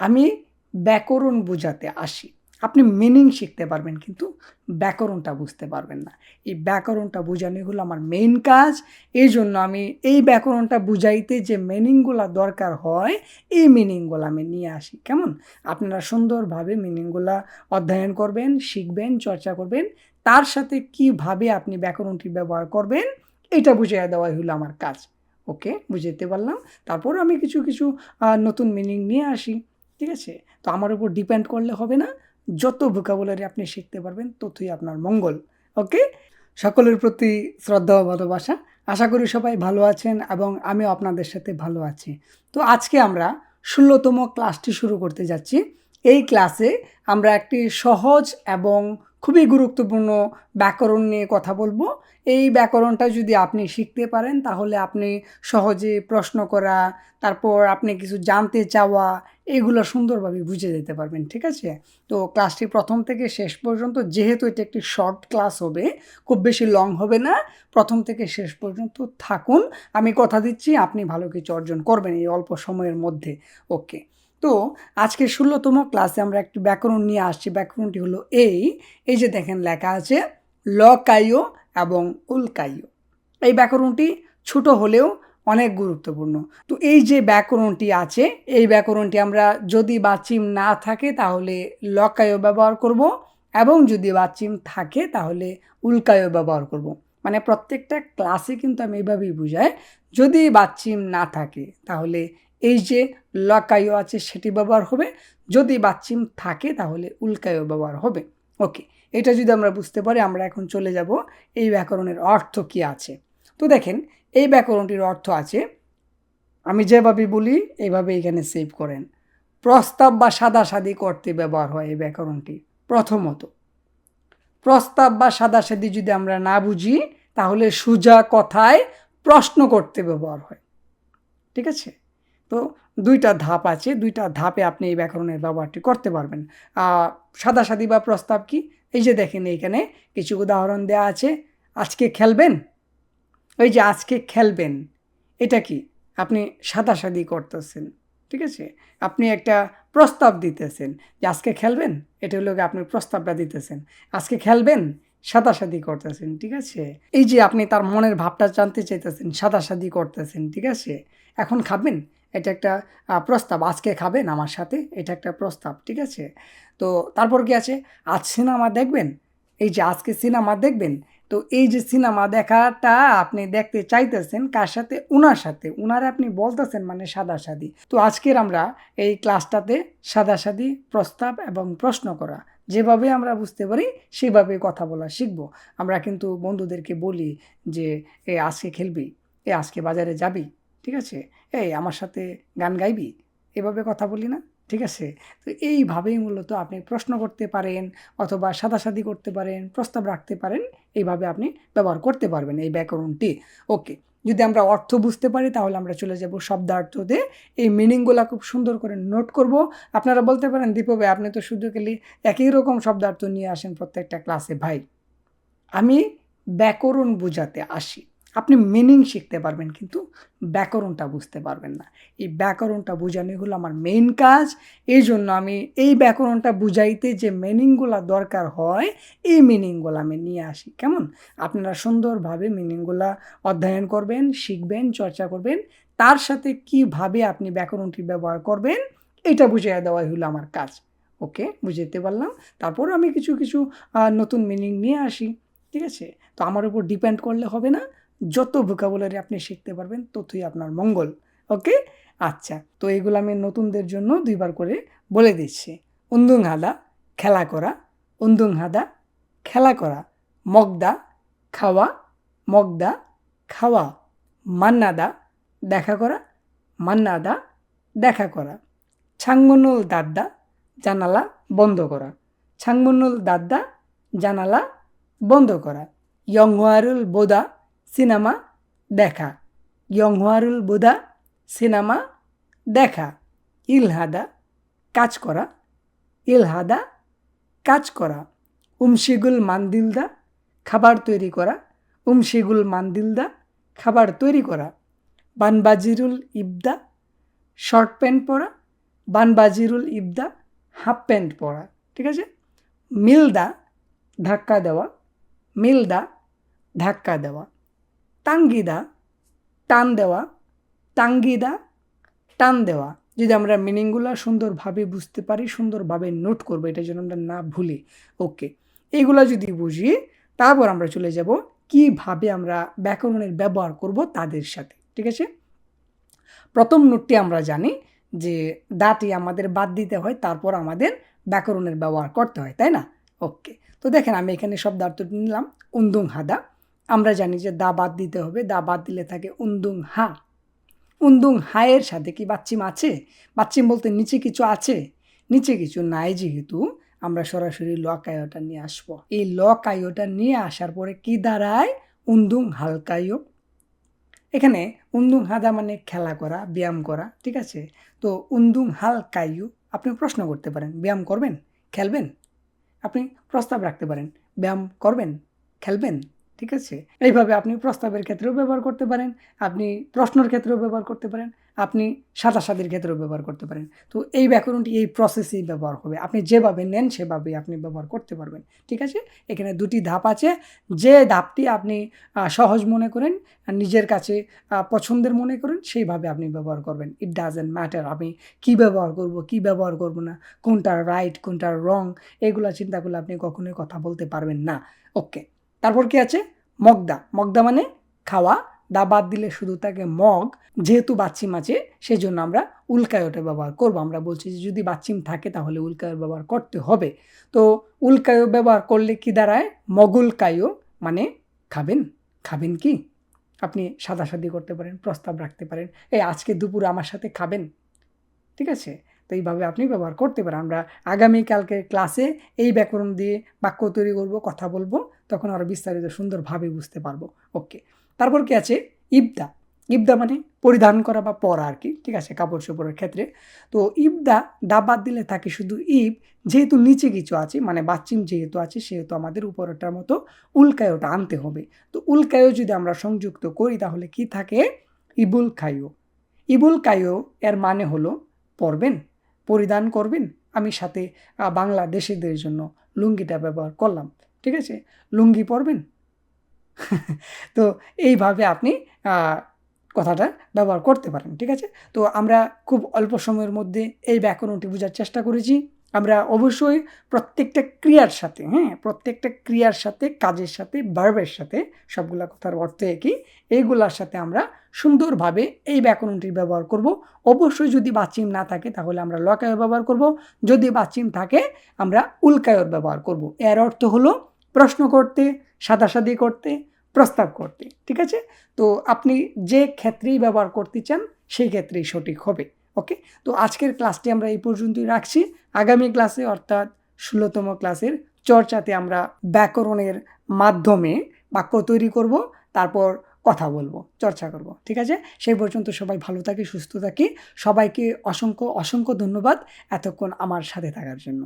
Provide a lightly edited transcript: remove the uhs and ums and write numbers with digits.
আমি ব্যাকরণ বোঝাতে আসি। আপনি মিনিং শিখতে পারবেন কিন্তু ব্যাকরণটা বুঝতে পারবেন না। এই ব্যাকরণটা বোঝানোই হলো আমার মেইন কাজ। এইজন্য আমি এই ব্যাকরণটা বুঝাইতে যে মিনিংগুলা দরকার হয়, এই মিনিংগুলা আমি নিয়ে আসি। কেমন? আপনারা সুন্দরভাবে মিনিংগুলা অধ্যয়ন করবেন, শিখবেন, চর্চা করবেন। তার সাথে কিভাবে আপনি ব্যাকরণটি ব্যবহার করবেন, এটা বুঝাইয়া দেওয়াই হলো আমার কাজ। ওকে, বুঝাইতে পারলাম। তারপর আমি কিছু নতুন মিনিং নিয়ে আসি। ঠিক আছে? তো আমার উপর ডিপেন্ড করলে হবে না। যত ভোকাবুলারি আপনি শিখতে পারবেন ততই আপনার মঙ্গল। ওকে? সকলের প্রতি শ্রদ্ধা ও ভালোবাসা। আশা করি সবাই ভালো আছেন এবং আমিও আপনাদের সাথে ভালো আছি। তো আজকে আমরা ১৬তম ক্লাসটি শুরু করতে যাচ্ছি। এই ক্লাসে আমরা একটি সহজ এবং খুবই গুরুত্বপূর্ণ ব্যাকরণ নিয়ে কথা বলবো। এই ব্যাকরণটা যদি আপনি শিখতে পারেন তাহলে আপনি সহজে প্রশ্ন করা, তারপর আপনি কিছু জানতে চাওয়া, এগুলো সুন্দরভাবে বুঝে যেতে পারবেন। ঠিক আছে? তো ক্লাসটি প্রথম থেকে শেষ পর্যন্ত, যেহেতু এটা একটি শর্ট ক্লাস হবে, খুব বেশি লং হবে না, প্রথম থেকে শেষ পর্যন্ত থাকুন। আমি কথা দিচ্ছি আপনি ভালো কিছু অর্জন করবেন এই অল্প সময়ের মধ্যে। ওকে, তো আজকে ১৬তম ক্লাসে আমরা একটি ব্যাকরণ নিয়ে আসছি। ব্যাকরণটি হলো এই যে দেখেন লেখা আছে লকায়ও এবং উল্কায়ও। এই ব্যাকরণটি ছোট হলেও অনেক গুরুত্বপূর্ণ। তো এই যে ব্যাকরণটি আছে, এই ব্যাকরণটি আমরা যদি বাচিম না থাকে তাহলে লকায়ও ব্যবহার করব, এবং যদি বাচিম থাকে তাহলে উল্কায়ও ব্যবহার করব। মানে প্রত্যেকটা ক্লাসে কিন্তু আমি এইভাবেই বুঝাই, যদি বাচিম না থাকে তাহলে এই যে লকায়ও আছে সেটি ব্যবহার হবে, যদি বাচিম থাকে তাহলে উল্কায়ও ব্যবহার হবে। ওকে, এটা যদি আমরা বুঝতে পারি, আমরা এখন চলে যাব এই ব্যাকরণের অর্থ কী আছে। তো দেখেন, এই ব্যাকরণটির অর্থ আছে, আমি যেভাবে বলি এইভাবে এখানে সেভ করেন। প্রস্তাব বা সাদাসাদি করতে ব্যবহার হয় এই ব্যাকরণটি। প্রথমত, প্রস্তাব বা সাদাসাদি যদি আমরা না বুঝি তাহলে সোজা কথায় প্রশ্ন করতে ব্যবহার হয়। ঠিক আছে? তো দুইটা ধাপ আছে, দুইটা ধাপে আপনি এই ব্যাকরণের ব্যবহারটি করতে পারবেন। সাদাসাদি বা প্রস্তাব কি? এই যে দেখেন এইখানে কিছু উদাহরণ দেওয়া আছে। আজকে খেলবেন? ওই যে আজকে খেলবেন, এটা কি? আপনি সাদাসাদি করতেছেন। ঠিক আছে? আপনি একটা প্রস্তাব দিতেছেন যে আজকে খেলবেন, এটা হলো আপনি প্রস্তাবটা দিতেছেন। আজকে খেলবেন, সাদাসাদি করতেছেন। ঠিক আছে? এই যে আপনি তার মনের ভাবটা জানতে চাইতেছেন, সাদাসাদি করতেছেন। ঠিক আছে? এখন খাবেন, এটা একটা প্রস্তাব। আজকে খাবেন আমার সাথে, এটা একটা প্রস্তাব। ঠিক আছে? তো তারপর কি আছে? আজ সিনেমা দেখবেন? এই যে আজকে সিনেমা দেখবেন, তো এই যে সিনেমা দেখাটা আপনি দেখতে চাইতেছেন কার সাথে? উনার সাথে। উনারে আপনি বলতেছেন মানে সাদাসাদি। তো আজকের আমরা এই ক্লাসটাতে সাদাসাদি, প্রস্তাব এবং প্রশ্ন করা যেভাবে আমরা বুঝতে পারি সেভাবে কথা বলা শিখব। আমরা কিন্তু বন্ধুদেরকে বলি যে আজকে খেলবি, আজকে বাজারে যাবি, ঠিক আছে, আমার সাথে গান গাইবি, এভাবে কথা বলি না? ঠিক আছে? তো এইভাবেই মূলত আপনি প্রশ্ন করতে পারেন অথবা সাদাসাদি করতে পারেন, প্রস্তাব রাখতে পারেন। এইভাবে আপনি ব্যবহার করতে পারবেন এই ব্যাকরণটি। ওকে, যদি আমরা অর্থ বুঝতে পারি তাহলে আমরা চলে যাব শব্দার্থতে। এই মিনিংগুলা খুব সুন্দর করে নোট করব। আপনারা বলতে পারেন, দীপু ভাই আপনি তো শুধু খালি একই রকম শব্দার্থ নিয়ে আসেন প্রত্যেকটা ক্লাসে। ভাই, আমি ব্যাকরণ বোঝাতে আসি। আপনি মিনিং শিখতে পারবেন কিন্তু ব্যাকরণটা বুঝতে পারবেন না। এই ব্যাকরণটা বোঝানোই হলো আমার মেইন কাজ। এইজন্য আমি এই ব্যাকরণটা বুঝাইতে যে মিনিংগুলা দরকার হয়, এই মিনিংগুলা আমি নিয়ে আসি। কেমন? আপনারা সুন্দরভাবে মিনিংগুলা অধ্যয়ন করবেন, শিখবেন, চর্চা করবেন। তার সাথে কিভাবে আপনি ব্যাকরণটি ব্যবহার করবেন, এটা বুঝাইয়া দেওয়াই হলো আমার কাজ। ওকে, বুঝাইতে পারলাম। তারপর আমি কিছু নতুন মিনিং নিয়ে আসি। ঠিক আছে? তো আমার উপর ডিপেন্ড করলে হবে না। যত ভোকাবুলারি আপনি শিখতে পারবেন ততই আপনার মঙ্গল। ওকে? আচ্ছা, তো এগুলো আমি নতুনদের জন্য ২ বার করে বলে দিচ্ছি। উন্দুং হাদা, খেলা করা। উন্দুং হাদা, খেলা করা। মগদা, খাওয়া। মগদা, খাওয়া। মান্নাদা, দেখা করা। মান্নাদা, দেখা করা। ছাংমনুল দাদ্দা, জানালা বন্ধ করা। ছাংমনুল দাদ্দা, জানালা বন্ধ করা। ইয়ংহুয়ারুল বোদা, সিনেমা দেখা। ইয়ংহুয়ারুল বোদা, সিনেমা দেখা। ইলহাদা, কাজ করা। ইলহাদা, কাজ করা। উমশিগুল মান্দিলদা, খাবার তৈরি করা। উমশিগুল মান্দিলদা, খাবার তৈরি করা। বানবাজিরুল ইবদা, শর্ট প্যান্ট পরা। বানবাজিরুল ইবদা, হাফ প্যান্ট পরা, ঠিক আছে। মিলদা, ধাক্কা দেওয়া, মিলদা, ধাক্কা দেওয়া। তাঙ্গিদা, টান দেওয়া, তাঙ্গিদা, টান দেওয়া। যদি আমরা মিনিংগুলো সুন্দরভাবে বুঝতে পারি, সুন্দরভাবে নোট করবো, এটা যেন আমরা না ভুলি। ওকে, এইগুলা যদি বুঝি, তারপর আমরা চলে যাব কিভাবে আমরা ব্যাকরণের ব্যবহার করব তাদের সাথে, ঠিক আছে। প্রথম নোটটি আমরা জানি যে দাটি আমাদের বাদ দিতে হয়, তারপর আমাদের ব্যাকরণের ব্যবহার করতে হয়, তাই না? ওকে, তো দেখেন আমি এখানে শব্দার্থ নিলাম উন্দুং হাদা। আমরা জানি যে দা বাদ দিতে হবে, দা বাদ দিলে থাকে উন্দুং হা। উন্দুং হায়ের সাথে কি বাচ্চিম আছে? বাচ্চিম বলতে নিচে কিছু আছে? নিচে কিছু নাই, যেহেতু আমরা সরাসরি ল কায়টা নিয়ে আসবো। এই ল কায়টা নিয়ে আসার পরে কি দাঁড়ায়? উন্দুং হালকায়ও। এখানে উন্দুং হাদা মানে খেলা করা, ব্যায়াম করা, ঠিক আছে। তো উন্দুং হাল কাইয়ু, আপনি প্রশ্ন করতে পারেন ব্যায়াম করবেন, খেলবেন? আপনি প্রস্তাব রাখতে পারেন ব্যায়াম করবেন, খেলবেন, ঠিক আছে। এইভাবে আপনি প্রস্তাবের ক্ষেত্রেও ব্যবহার করতে পারেন, আপনি প্রশ্নের ক্ষেত্রেও ব্যবহার করতে পারেন, আপনি সাদাসাদির ক্ষেত্রেও ব্যবহার করতে পারেন। তো এই ব্যাকরণটি এই প্রসেসেই ব্যবহার হবে, আপনি যেভাবে নেন সেভাবেই আপনি ব্যবহার করতে পারবেন, ঠিক আছে। এখানে দুটি ধাপ আছে, যে ধাপটি আপনি সহজ মনে করেন, নিজের কাছে পছন্দের মনে করেন, সেইভাবে আপনি ব্যবহার করবেন। ইট ডাজেন্ট ম্যাটার আমি কী ব্যবহার করব, কী ব্যবহার করব না, কোনটা রাইট কোনটা রং, এগুলো চিন্তা করলে আপনি কখনোই কথা বলতে পারবেন না। ওকে, তারপর কি আছে? মগদা। মগদা মানে খাওয়া, দা বাদ দিলে শুধু থাকে মগ। যেহেতু বাচ্চিম আছে সেজন্য আমরা উল্কায়টা ব্যবহার করব। আমরা বলছি যে যদি বাচ্চিম থাকে তাহলে উল্কায় ব্যবহার করতে হবে। তো উল্কায় ব্যবহার করলে কি দাঁড়ায়? মগুলকায়, মানে খাবেন। খাবেন কি? আপনি সাদাসাদি করতে পারেন, প্রস্তাব রাখতে পারেন, এই আজকে দুপুরে আমার সাথে খাবেন, ঠিক আছে। তো এইভাবে আপনি ব্যবহার করতে পারেন। আমরা আগামীকালকে ক্লাসে এই ব্যাকরণ দিয়ে বাক্য তৈরি করব, কথা বলবো, তখন আরও বিস্তারিত সুন্দরভাবে বুঝতে পারবো। ওকে, তারপর কি আছে? ইবদা। ইবদা মানে পরিধান করা বা পরা আর কি, ঠিক আছে, কাপড় চোপড়ের ক্ষেত্রে। তো ইবদা, দা বাদ দিলে থাকে শুধু ইব। যেহেতু নিচে কিছু আছে, মানে বাচ্চিম যেহেতু আছে, সেহেতু আমাদের উপরটার মতো উল্কায়টা আনতে হবে। তো উল্কায় যদি আমরা সংযুক্ত করি তাহলে কি থাকে? ইবুল খায়ো। ইবুল কায়ো এর মানে হলো পরবেন, পরিধান করবেন। আমি সাথে বাংলাদেশিদের জন্য লুঙ্গিটা ব্যবহার করলাম, ঠিক আছে। লুঙ্গি পরবেন। তো এইভাবে আপনি কথাটা ব্যবহার করতে পারেন, ঠিক আছে। তো আমরা খুব অল্প সময়ের মধ্যে এই ব্যাকরণটি বোঝার চেষ্টা করেছি। আমরা অবশ্যই প্রত্যেকটা ক্রিয়ার সাথে, প্রত্যেকটা ক্রিয়ার সাথে, কাজের সাথে, ভার্বের সাথে, সবগুলা কথার অর্থ একই, এইগুলার সাথে আমরা সুন্দরভাবে এই ব্যাকরণটি ব্যবহার করব। অবশ্যই যদি বাচ্চিম না থাকে তাহলে আমরা লকায় ব্যবহার করব, যদি বাচ্চিম থাকে আমরা উল্কায়র ব্যবহার করব। এর অর্থ হলো প্রশ্ন করতে, সাদাসাদি করতে, প্রস্তাব করতে, ঠিক আছে। তো আপনি যে ক্ষেত্রেই ব্যবহার করতে চান সেই ক্ষেত্রেই সঠিক হবে। ওকে, তো আজকের ক্লাসটি আমরা এই পর্যন্তই রাখছি। আগামী ক্লাসে অর্থাৎ 16তম ক্লাসের চর্চাতে আমরা ব্যাকরণের মাধ্যমে বাক্য তৈরি করব, তারপর কথা বলবো, চর্চা করব, ঠিক আছে। সেই পর্যন্ত সবাই ভালো থাকি, সুস্থ থাকি। সবাইকে অসংখ্য অসংখ্য ধন্যবাদ এতক্ষণ আমার সাথে থাকার জন্য।